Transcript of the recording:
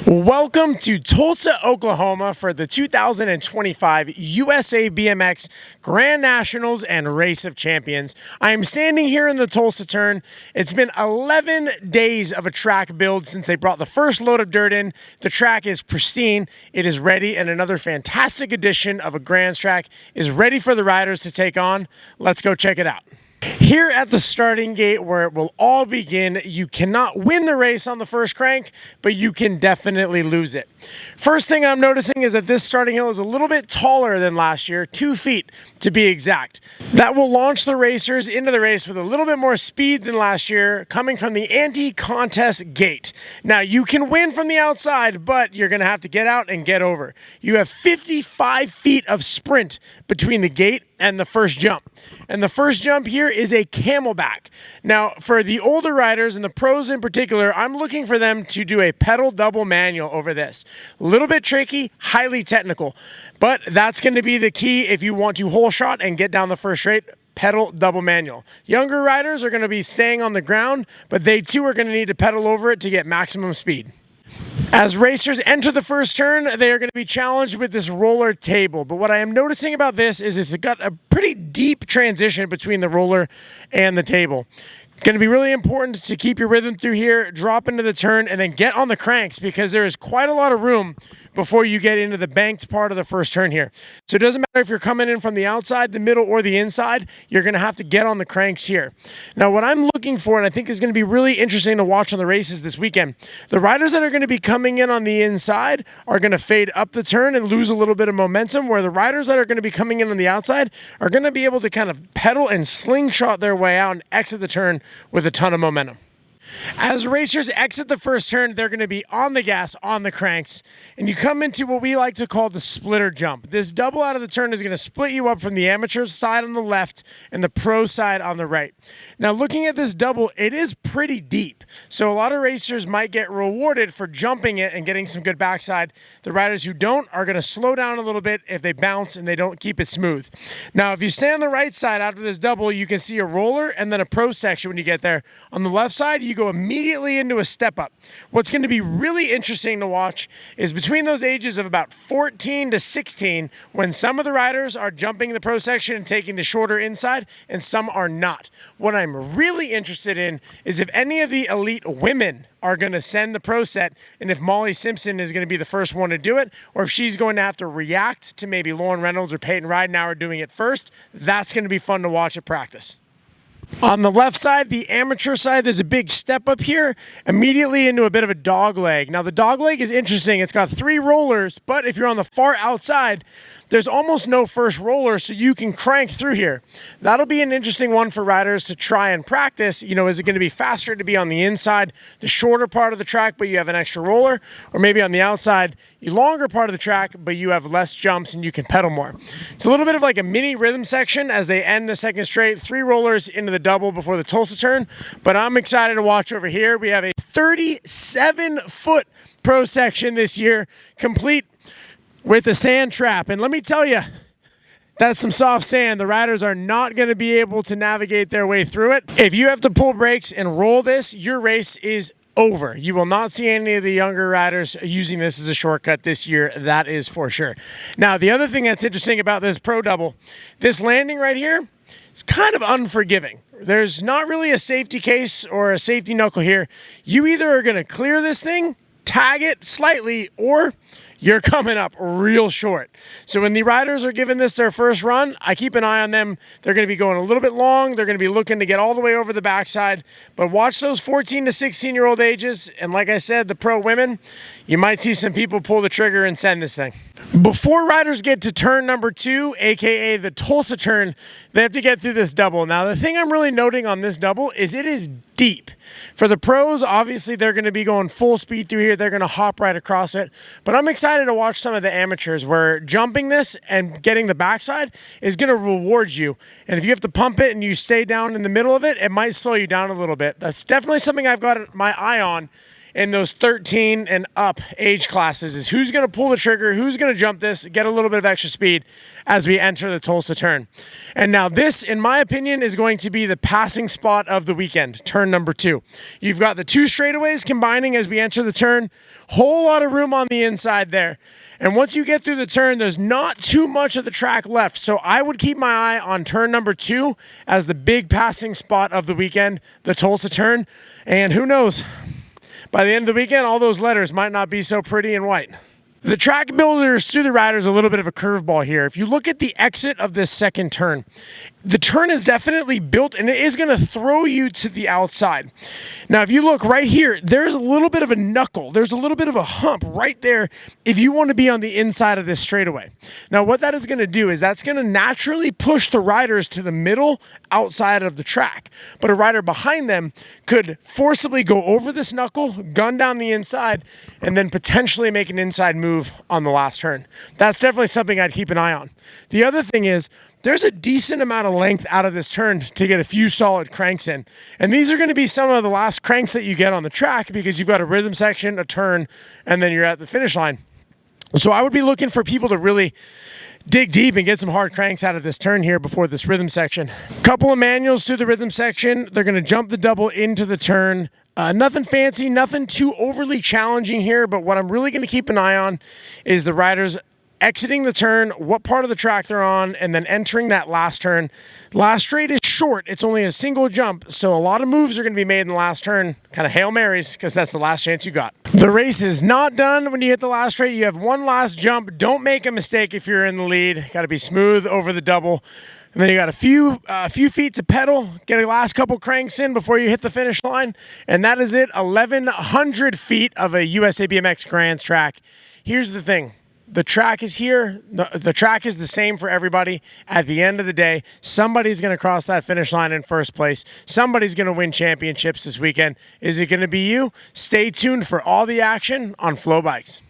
Welcome to Tulsa, Oklahoma for the 2025 USA BMX Grand Nationals and Race of Champions. I am standing here in the Tulsa turn. It's been 11 days of a track build since they brought the first load of dirt in. The track is pristine. It is ready, and another fantastic edition of a Grands track is ready for the riders to take on. Let's go check it out. Here at the starting gate where it will all begin, you cannot win the race on the first crank, but you can definitely lose it. First thing I'm noticing is that this starting hill is a little bit taller than last year, 2 feet to be exact. That will launch the racers into the race with a little bit more speed than last year, coming from the anti-contest gate. Now, you can win from the outside, but you're going to have to get out and get over. You have 55 feet of sprint between the gate and the first jump. And the first jump here is a camelback. Now, for the older riders and the pros in particular, I'm looking for them to do a pedal double manual over this. A little bit tricky, highly technical, but that's going to be the key if you want to hole shot and get down the first straight. Pedal double manual. Younger riders are going to be staying on the ground, but they too are going to need to pedal over it to get maximum speed. As racers enter the first turn, they are going to be challenged with this roller table. But what I am noticing about this is it's got a pretty deep transition between the roller and the table. Going to be really important to keep your rhythm through here, drop into the turn, and then get on the cranks because there is quite a lot of room before you get into the banked part of the first turn here. So it doesn't matter if you're coming in from the outside, the middle, or the inside, you're going to have to get on the cranks here. Now, what I'm looking for, and I think is going to be really interesting to watch on the races this weekend, the riders that are going to be coming in on the inside are going to fade up the turn and lose a little bit of momentum, where the riders that are going to be coming in on the outside are going to be able to kind of pedal and slingshot their way out and exit the turn with a ton of momentum. As racers exit the first turn, they're going to be on the gas, on the cranks, and you come into what we like to call the splitter jump. This double out of the turn is going to split you up from the amateur side on the left and the pro side on the right. Now, looking at this double, it is pretty deep, so a lot of racers might get rewarded for jumping it and getting some good backside. The riders who don't are going to slow down a little bit if they bounce and they don't keep it smooth. Now, if you stay on the right side after this double, you can see a roller and then a pro section when you get there. On the left side, you go immediately into a step up. What's going to be really interesting to watch is between those ages of about 14 to 16, when some of the riders are jumping the pro section and taking the shorter inside and some are not. What I'm really interested in is if any of the elite women are going to send the pro set, and if Molly Simpson is going to be the first one to do it, or if she's going to have to react to maybe Lauren Reynolds or Peyton Ridenauer doing it first. That's going to be fun to watch at practice. On the left side, the amateur side, there's a big step up here, immediately into a bit of a dog leg. Now, the dog leg is interesting. It's got 3 rollers, but if you're on the far outside, there's almost no first roller, so you can crank through here. That'll be an interesting one for riders to try and practice. You know, is it going to be faster to be on the inside, the shorter part of the track, but you have an extra roller? Or maybe on the outside, the longer part of the track, but you have less jumps and you can pedal more. It's a little bit of like a mini rhythm section as they end the second straight. 3 rollers into the double before the Tulsa turn, but I'm excited to watch over here. We have a 37-foot pro section this year, complete with the sand trap. And let me tell you, that's some soft sand. The riders are not going to be able to navigate their way through it. If you have to pull brakes and roll this, your race is over. You will not see any of the younger riders using this as a shortcut this year. That is for sure. Now, the other thing that's interesting about this pro double, this landing right here, it's kind of unforgiving. There's not really a safety case or a safety knuckle here. You either are going to clear this thing, tag it slightly, or you're coming up real short. So when the riders are giving this their first run, I keep an eye on them. They're going to be going a little bit long. They're going to be looking to get all the way over the backside. But watch those 14 to 16-year-old ages. And like I said, the pro women, you might see some people pull the trigger and send this thing. Before riders get to turn number 2, aka the Tulsa turn, they have to get through this double. Now, the thing I'm really noting on this double is it is deep. For the pros, obviously, they're going to be going full speed through here. They're going to hop right across it. But I'm excited to watch some of the amateurs where jumping this and getting the backside is going to reward you. And if you have to pump it and you stay down in the middle of it, it might slow you down a little bit. That's definitely something I've got my eye on in those 13 and up age classes is who's going to pull the trigger, who's going to jump this, get a little bit of extra speed as we enter the Tulsa turn. And now this, in my opinion, is going to be the passing spot of the weekend, turn number 2. You've got the 2 straightaways combining as we enter the turn, whole lot of room on the inside there. And once you get through the turn, there's not too much of the track left. So I would keep my eye on turn number 2 as the big passing spot of the weekend, the Tulsa turn. And who knows, by the end of the weekend, all those letters might not be so pretty and white. The track builders through the riders a little bit of a curveball here. If you look at the exit of this second turn, the turn is definitely built and it is going to throw you to the outside. Now, if you look right here, there's a little bit of a knuckle. There's a little bit of a hump right there if you want to be on the inside of this straightaway. Now, what that is going to do is that's going to naturally push the riders to the middle outside of the track. But a rider behind them could forcibly go over this knuckle, gun down the inside, and then potentially make an inside move on the last turn. That's definitely something I'd keep an eye on. The other thing is, there's a decent amount of length out of this turn to get a few solid cranks in. And these are going to be some of the last cranks that you get on the track because you've got a rhythm section, a turn, and then you're at the finish line. So I would be looking for people to really dig deep and get some hard cranks out of this turn here before this rhythm section. Couple of manuals through the rhythm section. They're going to jump the double into the turn. Nothing fancy, nothing too overly challenging here, but what I'm really going to keep an eye on is the riders exiting the turn, what part of the track they're on, and then entering that last turn. Last straight is short. It's only a single jump, so a lot of moves are going to be made in the last turn. Kind of Hail Marys, because that's the last chance you got. The race is not done when you hit the last straight. You have one last jump. Don't make a mistake if you're in the lead. Got to be smooth over the double. And then you got a few feet to pedal, get a last couple cranks in before you hit the finish line. And that is it, 1,100 feet of a USA BMX Grands track. Here's the thing. The track is here. The track is the same for everybody. At the end of the day, somebody's going to cross that finish line in first place. Somebody's going to win championships this weekend. Is it going to be you? Stay tuned for all the action on Flow Bikes.